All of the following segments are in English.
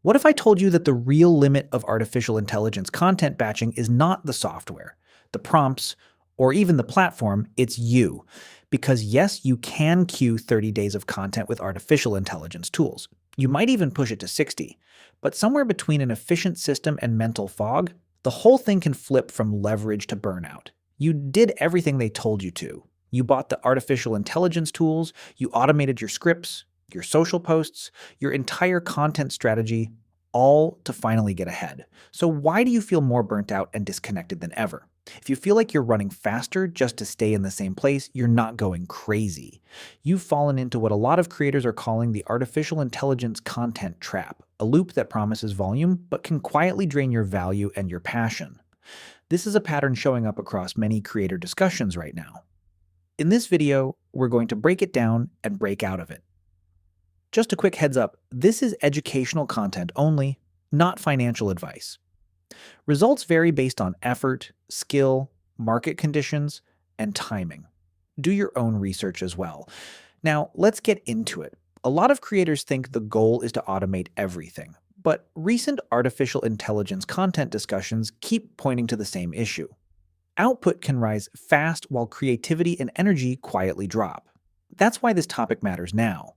What if I told you that the real limit of artificial intelligence content batching is not the software, the prompts, or even the platform, it's you? Because yes, you can queue 30 days of content with artificial intelligence tools. You might even push it to 60. But somewhere between an efficient system and mental fog, the whole thing can flip from leverage to burnout. You did everything they told you to. You bought the artificial intelligence tools, you automated your scripts, your social posts, your entire content strategy, all to finally get ahead. So why do you feel more burnt out and disconnected than ever? If you feel like you're running faster just to stay in the same place, you're not going crazy. You've fallen into what a lot of creators are calling the artificial intelligence content trap, a loop that promises volume but can quietly drain your value and your passion. This is a pattern showing up across many creator discussions right now. In this video, we're going to break it down and break out of it. Just a quick heads up, this is educational content only, not financial advice. Results vary based on effort, skill, market conditions, and timing. Do your own research as well. Now, let's get into it. A lot of creators think the goal is to automate everything, but recent artificial intelligence content discussions keep pointing to the same issue. Output can rise fast while creativity and energy quietly drop. That's why this topic matters now.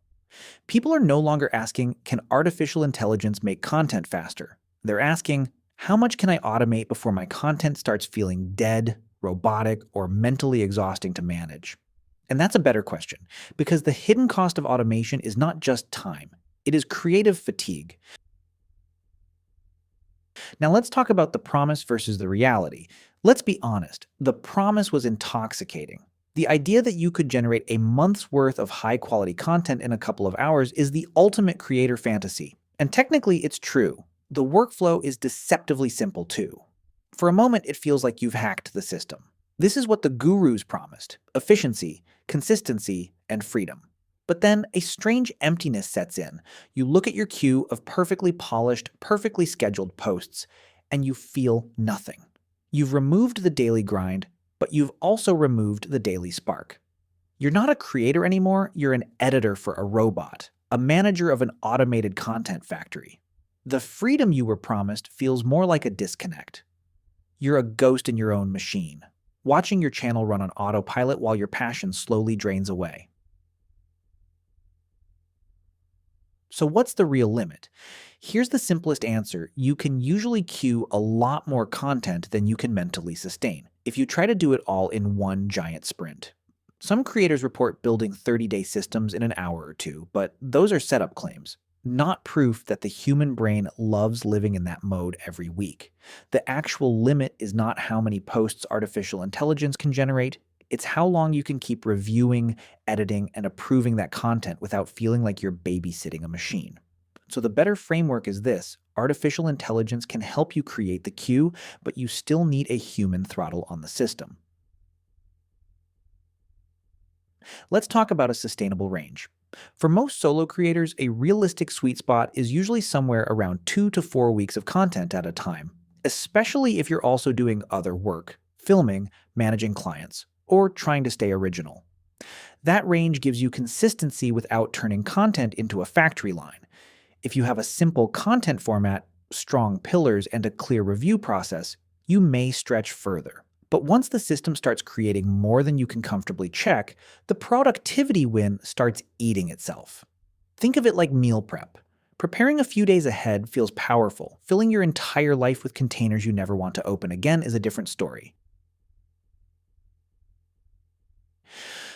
People are no longer asking, can artificial intelligence make content faster? They're asking, how much can I automate before my content starts feeling dead, robotic, or mentally exhausting to manage? And that's a better question, because the hidden cost of automation is not just time, it is creative fatigue. Now let's talk about the promise versus the reality. Let's be honest, the promise was intoxicating. The idea that you could generate a month's worth of high-quality content in a couple of hours is the ultimate creator fantasy. And technically, it's true. The workflow is deceptively simple too. For a moment, it feels like you've hacked the system. This is what the gurus promised: efficiency, consistency, and freedom. But then a strange emptiness sets in. You look at your queue of perfectly polished, perfectly scheduled posts, and you feel nothing. You've removed the daily grind, but you've also removed the daily spark. You're not a creator anymore, you're an editor for a robot, a manager of an automated content factory. The freedom you were promised feels more like a disconnect. You're a ghost in your own machine, watching your channel run on autopilot while your passion slowly drains away. So what's the real limit? Here's the simplest answer. You can usually queue a lot more content than you can mentally sustain if you try to do it all in one giant sprint. Some creators report building 30-day systems in an hour or two, but those are setup claims, not proof that the human brain loves living in that mode every week. The actual limit is not how many posts artificial intelligence can generate, it's how long you can keep reviewing, editing, and approving that content without feeling like you're babysitting a machine. So the better framework is this: artificial intelligence can help you create the queue, but you still need a human throttle on the system. Let's talk about a sustainable range. For most solo creators, a realistic sweet spot is usually somewhere around 2 to 4 weeks of content at a time, especially if you're also doing other work, filming, managing clients, or trying to stay original. That range gives you consistency without turning content into a factory line. If you have a simple content format, strong pillars, and a clear review process, you may stretch further. But once the system starts creating more than you can comfortably check, the productivity win starts eating itself. Think of it like meal prep. Preparing a few days ahead feels powerful. Filling your entire life with containers you never want to open again is a different story.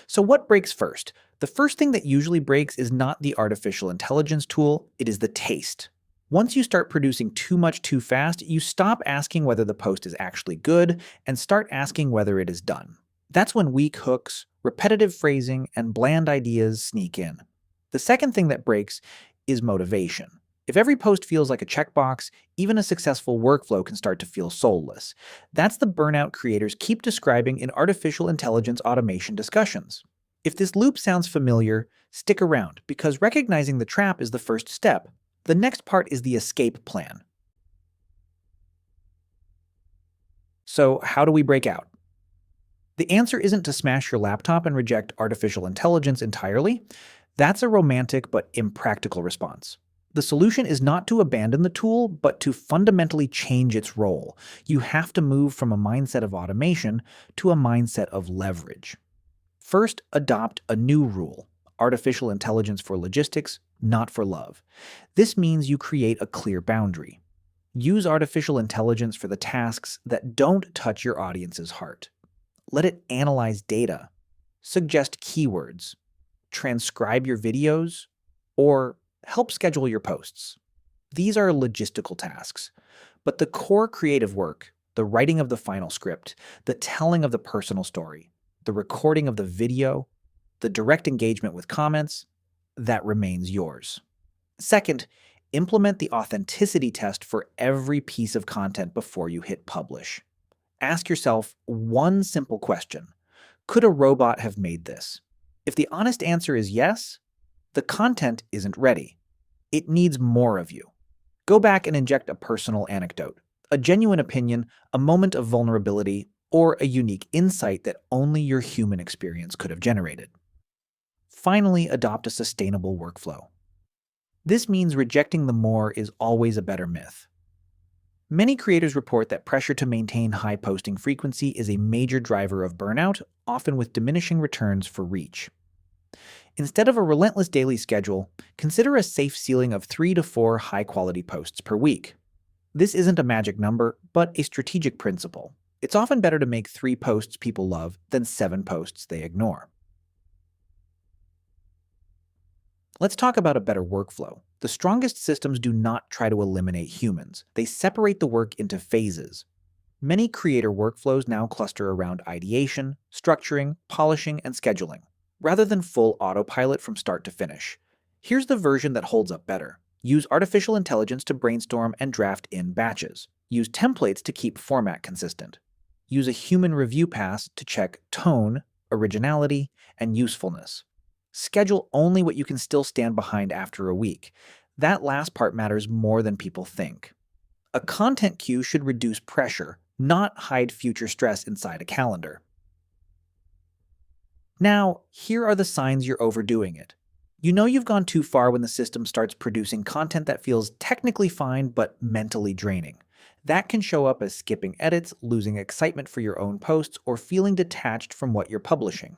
So what breaks first? The first thing that usually breaks is not the artificial intelligence tool, it is the taste. Once you start producing too much too fast, you stop asking whether the post is actually good and start asking whether it is done. That's when weak hooks, repetitive phrasing, and bland ideas sneak in. The second thing that breaks is motivation. If every post feels like a checkbox, even a successful workflow can start to feel soulless. That's the burnout creators keep describing in artificial intelligence automation discussions. If this loop sounds familiar, stick around, because recognizing the trap is the first step. The next part is the escape plan. So how do we break out? The answer isn't to smash your laptop and reject artificial intelligence entirely. That's a romantic but impractical response. The solution is not to abandon the tool, but to fundamentally change its role. You have to move from a mindset of automation to a mindset of leverage. First, adopt a new rule: artificial intelligence for logistics, not for love. This means you create a clear boundary. Use artificial intelligence for the tasks that don't touch your audience's heart. Let it analyze data, suggest keywords, transcribe your videos, or help schedule your posts. These are logistical tasks, but the core creative work, the writing of the final script, the telling of the personal story, the recording of the video, the direct engagement with comments, that remains yours. Second, implement the authenticity test for every piece of content before you hit publish. Ask yourself one simple question: could a robot have made this? If the honest answer is yes, the content isn't ready. It needs more of you. Go back and inject a personal anecdote, a genuine opinion, a moment of vulnerability, or a unique insight that only your human experience could have generated. Finally, adopt a sustainable workflow. This means rejecting the more is always a better myth. Many creators report that pressure to maintain high posting frequency is a major driver of burnout, often with diminishing returns for reach. Instead of a relentless daily schedule, consider a safe ceiling of 3 to 4 high-quality posts per week. This isn't a magic number, but a strategic principle. It's often better to make 3 posts people love than 7 posts they ignore. Let's talk about a better workflow. The strongest systems do not try to eliminate humans. They separate the work into phases. Many creator workflows now cluster around ideation, structuring, polishing, and scheduling, rather than full autopilot from start to finish. Here's the version that holds up better. Use artificial intelligence to brainstorm and draft in batches. Use templates to keep format consistent. Use a human review pass to check tone, originality, and usefulness. Schedule only what you can still stand behind after a week. That last part matters more than people think. A content queue should reduce pressure, not hide future stress inside a calendar. Now, here are the signs you're overdoing it. You know you've gone too far when the system starts producing content that feels technically fine but mentally draining. That can show up as skipping edits, losing excitement for your own posts, or feeling detached from what you're publishing.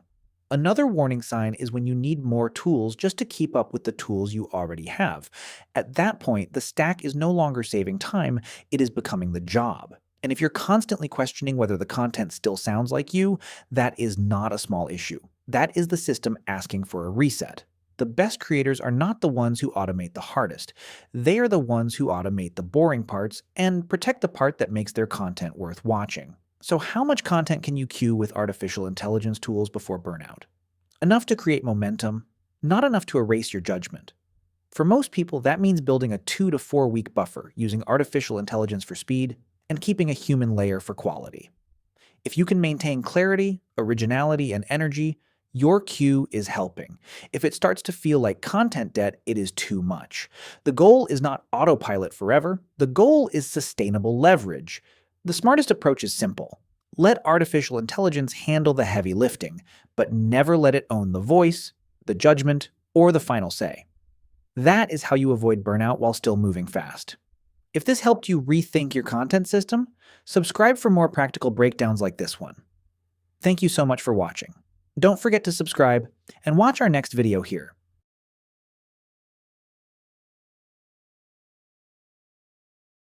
Another warning sign is when you need more tools just to keep up with the tools you already have. At that point, the stack is no longer saving time, it is becoming the job. And if you're constantly questioning whether the content still sounds like you, that is not a small issue. That is the system asking for a reset. The best creators are not the ones who automate the hardest. They are the ones who automate the boring parts and protect the part that makes their content worth watching. So how much content can you queue with artificial intelligence tools before burnout? Enough to create momentum, not enough to erase your judgment. For most people, that means building a 2 to 4 week buffer using artificial intelligence for speed and keeping a human layer for quality. If you can maintain clarity, originality, and energy, your queue is helping. If it starts to feel like content debt, it is too much. The goal is not autopilot forever. The goal is sustainable leverage. The smartest approach is simple. Let artificial intelligence handle the heavy lifting, but never let it own the voice, the judgment, or the final say. That is how you avoid burnout while still moving fast. If this helped you rethink your content system, subscribe for more practical breakdowns like this one. Thank you so much for watching. Don't forget to subscribe and watch our next video here.